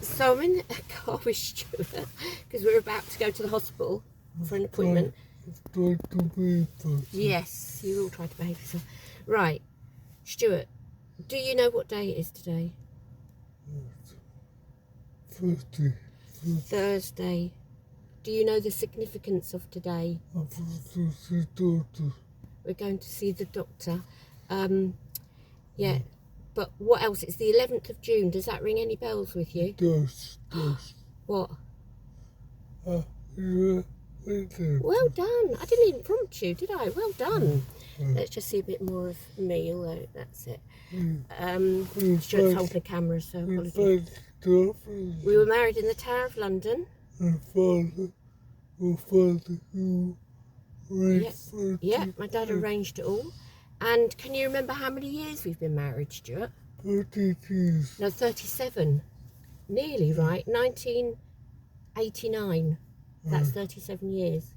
So I'm in a car with Stuart because we're about to go to the hospital for an appointment. Yes, you all try to behave yourself. Right, Stuart, do you know what day it is today? Thursday. Do you know the significance of today? We're going to see the doctor. Yeah, but what else? It's the 11th of June. Does that ring any bells with you? It does. What? Yeah, Well done. I didn't even prompt you, did I? Well done. Let's just see a bit more of me, although that's it. Stuart's holding the camera, so apologies. We were married in the Tower of London. Yeah, my dad arranged it all. And can you remember how many years we've been married, Stuart? 30 years. No, 37. Nearly right. 1989. That's 37 years.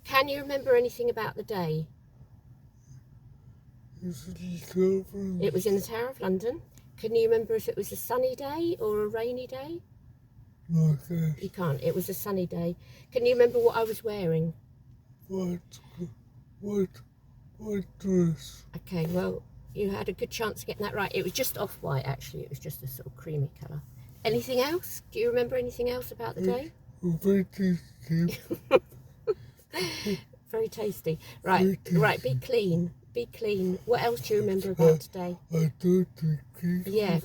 Can you remember anything about the day? It was in the Tower of London. Can you remember if it was a sunny day or a rainy day? No, You can't. It was a sunny day. Can you remember what I was wearing? What dress? Okay, well, you had a good chance of getting that right. It was just off-white, actually. It was just a sort of creamy colour. Anything else? Do you remember anything else about the day? Very tasty. Very tasty. Right, right, be clean. Be clean. What else do you remember about today? I don't think Yeah.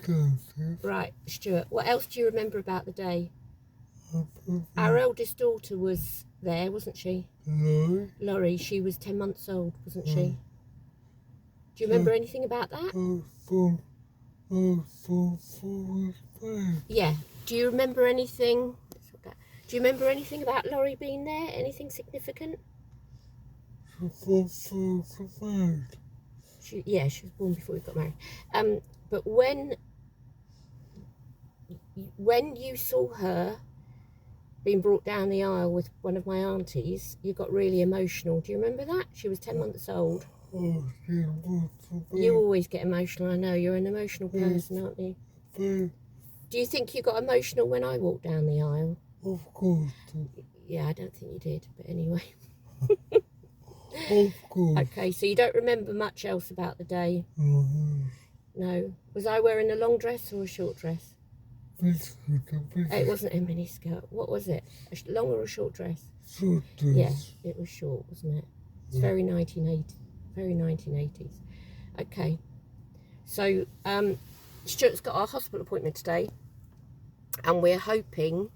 Right, Stuart, what else do you remember about the day? Our eldest daughter was there, wasn't she? Laurie, she was 10 months old, wasn't she? Do you remember anything about that? Yeah. Do you remember anything? Do you remember anything about Laurie being there? Anything significant? She was born before we got married. But when you saw her being brought down the aisle with one of my aunties, you got really emotional. Do you remember that? She was 10 months old. You always get emotional, I know. You're an emotional person, aren't you? Do you think you got emotional when I walked down the aisle? Of course. Yeah, I don't think you did, but anyway. Of course. Okay, so you don't remember much else about the day? No. Was I wearing a long dress or a short dress? It wasn't a mini skirt. What was it? A long or a short dress? Short dress. Yeah, it was short, wasn't it? It's very 1980s. Very 1980s. Okay. So, Stuart's got our hospital appointment today, and we're hoping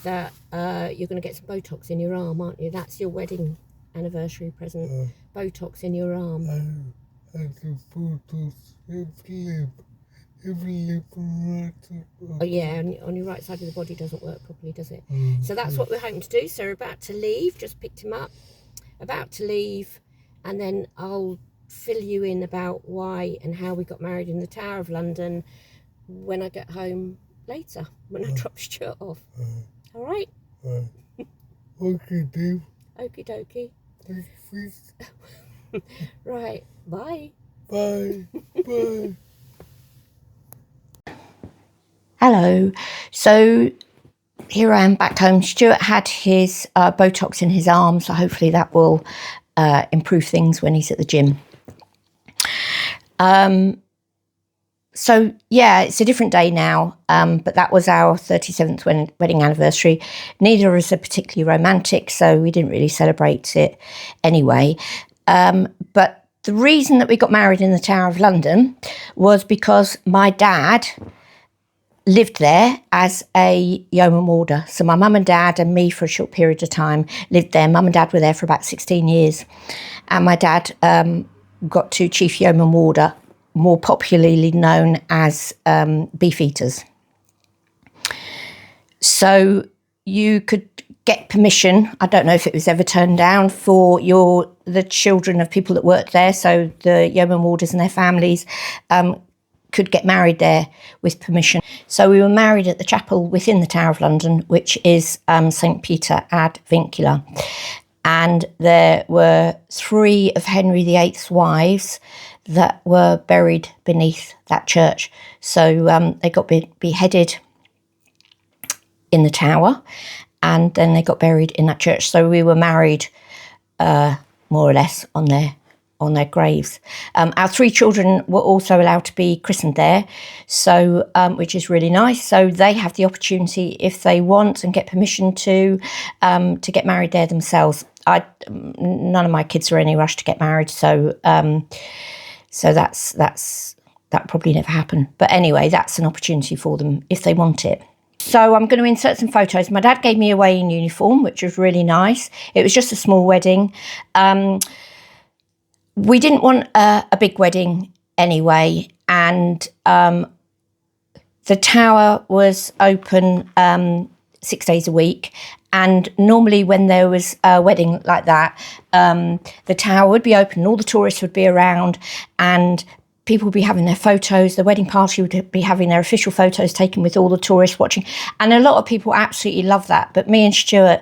that you're going to get some Botox in your arm, aren't you? That's your wedding anniversary present. Botox in your arm. And the Botox every lip right. Oh yeah, on your right side of the body doesn't work properly, does it? So that's what we're hoping to do. So we're about to leave. Just picked him up. About to leave, and then I'll fill you in about why and how we got married in the Tower of London when I get home later, when I drop Stuart off. All right? Okay, Dave. Okie dokie. Right. Bye. Bye. Bye. Hello. So here I am back home. Stuart had his Botox in his arm, so hopefully that will improve things when he's at the gym. So yeah, it's a different day now, but that was our 37th wedding anniversary. Neither of us are particularly romantic, so we didn't really celebrate it anyway. But the reason that we got married in the Tower of London was because my dad lived there as a Yeoman Warder. So my mum and dad and me for a short period of time lived there. Mum and dad were there for about 16 years. And my dad got to Chief Yeoman Warder, more popularly known as Beefeaters. So you could get permission, I don't know if it was ever turned down, for the children of people that worked there, so the Yeoman Warders and their families, could get married there with permission. So we were married at the chapel within the Tower of London, which is St. Peter ad Vincula. And there were 3 of Henry VIII's wives that were buried beneath that church. So they got beheaded in the tower, and then they got buried in that church. So we were married more or less on their graves. Our 3 children were also allowed to be christened there, so which is really nice. So they have the opportunity, if they want and get permission to get married there themselves. None of my kids are in any rush to get married, so that probably never happen. But anyway, that's an opportunity for them if they want it. So I'm going to insert some photos. My dad gave me away in uniform, which was really nice. It was just a small wedding. We didn't want a big wedding anyway, and the tower was open 6 days a week. And normally when there was a wedding like that, the tower would be open, all the tourists would be around, and people would be having their photos. The wedding party would be having their official photos taken with all the tourists watching. And a lot of people absolutely love that. But me and Stuart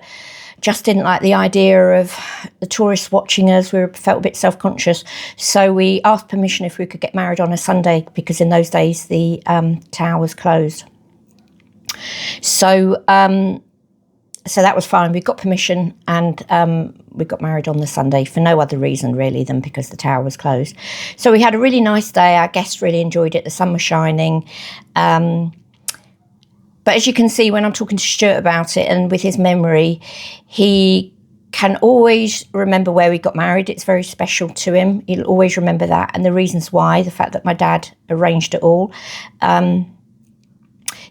just didn't like the idea of the tourists watching us. We felt a bit self-conscious. So we asked permission if we could get married on a Sunday, because in those days the tower was closed. So that was fine. We got permission, and we got married on the Sunday for no other reason really than because the tower was closed. So we had a really nice day. Our guests really enjoyed it. The sun was shining. But as you can see, when I'm talking to Stuart about it, and with his memory, he can always remember where we got married. It's very special to him. He'll always remember that, and the reasons why, the fact that my dad arranged it all.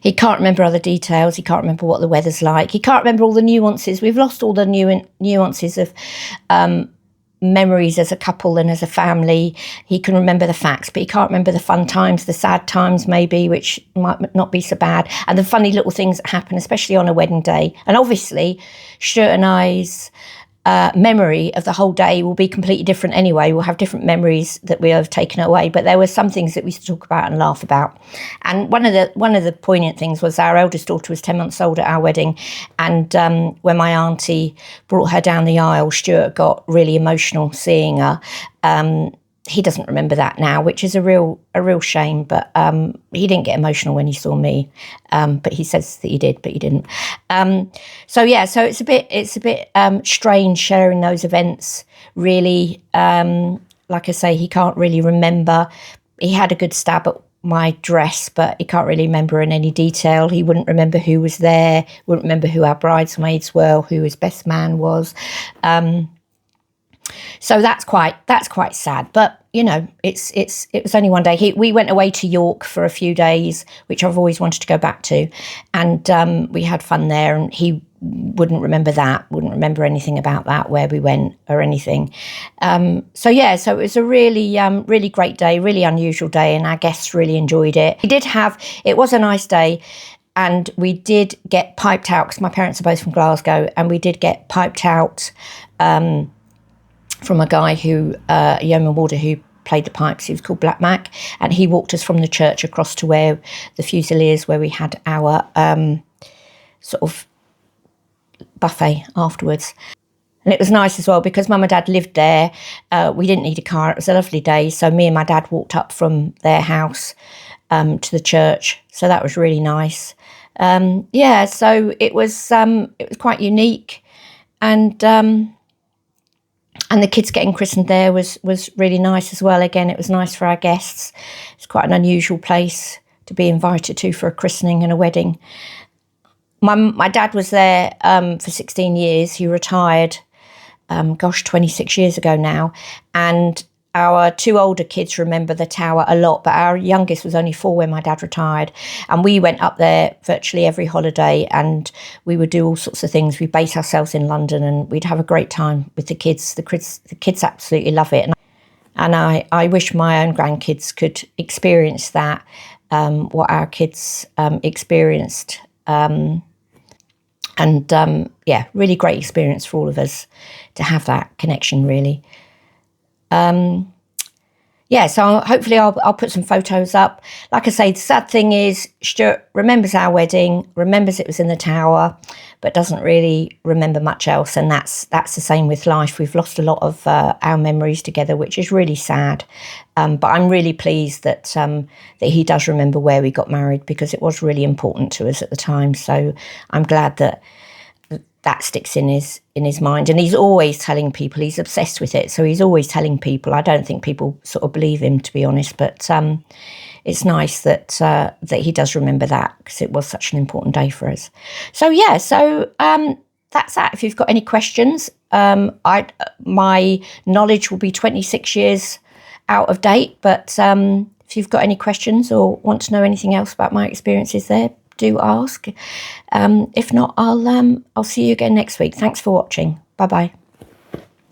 He can't remember other details. He can't remember what the weather's like. He can't remember all the nuances. We've lost all the nuances of memories as a couple and as a family. He can remember the facts, but he can't remember the fun times, the sad times maybe, which might not be so bad, and the funny little things that happen, especially on a wedding day. And obviously, Stuart and I's memory of the whole day will be completely different anyway. We'll have different memories that we have taken away, but there were some things that we used to talk about and laugh about. And one of the poignant things was our eldest daughter was 10 months old at our wedding, and when my auntie brought her down the aisle, Stuart got really emotional seeing her. He doesn't remember that now, which is a real shame. But he didn't get emotional when he saw me. But he says that he did, but he didn't. So it's a bit strange sharing those events. Really, like I say, he can't really remember. He had a good stab at my dress, but he can't really remember in any detail. He wouldn't remember who was there. Wouldn't remember who our bridesmaids were, who his best man was. So that's quite sad, but you know, it was only one day. We went away to York for a few days, which I've always wanted to go back to, and we had fun there. And he wouldn't remember that, wouldn't remember anything about that, where we went or anything. So it was a really great day, really unusual day, and our guests really enjoyed it. It was a nice day. And we did get piped out, because my parents are both from Glasgow, and we did get piped out from a guy a Yeoman Warder, who played the pipes. He was called Black Mac, and he walked us from the church across to where the Fusiliers, where we had our sort of buffet afterwards. And it was nice as well, because Mum and Dad lived there. We didn't need a car. It was a lovely day. So me and my dad walked up from their house to the church. So that was really nice. So it was quite unique, and the kids getting christened there was really nice as well. Again, it was nice for our guests. It's quite an unusual place to be invited to for a christening and a wedding. My dad was there for 16 years. He retired, 26 years ago now. And our 2 older kids remember the tower a lot, but our youngest was only 4 when my dad retired. And we went up there virtually every holiday, and we would do all sorts of things. We base ourselves in London, and we'd have a great time with the kids. The kids absolutely love it. And I wish my own grandkids could experience that, what our kids experienced. Really great experience for all of us to have that connection, really. yeah, so hopefully I'll put some photos up. Like I say, the sad thing is Stuart remembers our wedding, remembers it was in the tower, but doesn't really remember much else. And that's the same with life. We've lost a lot of our memories together, which is really sad. But I'm really pleased that that he does remember where we got married, because it was really important to us at the time. So I'm glad that that sticks in his mind, and he's always telling people. He's obsessed with it, so he's always telling people. I don't think people sort of believe him, to be honest, but it's nice that that he does remember that, because it was such an important day for us. So yeah, so that's that. If you've got any questions, my knowledge will be 26 years out of date, but if you've got any questions or want to know anything else about my experiences there, do ask. If not, I'll see you again next week. Thanks for watching. Bye bye.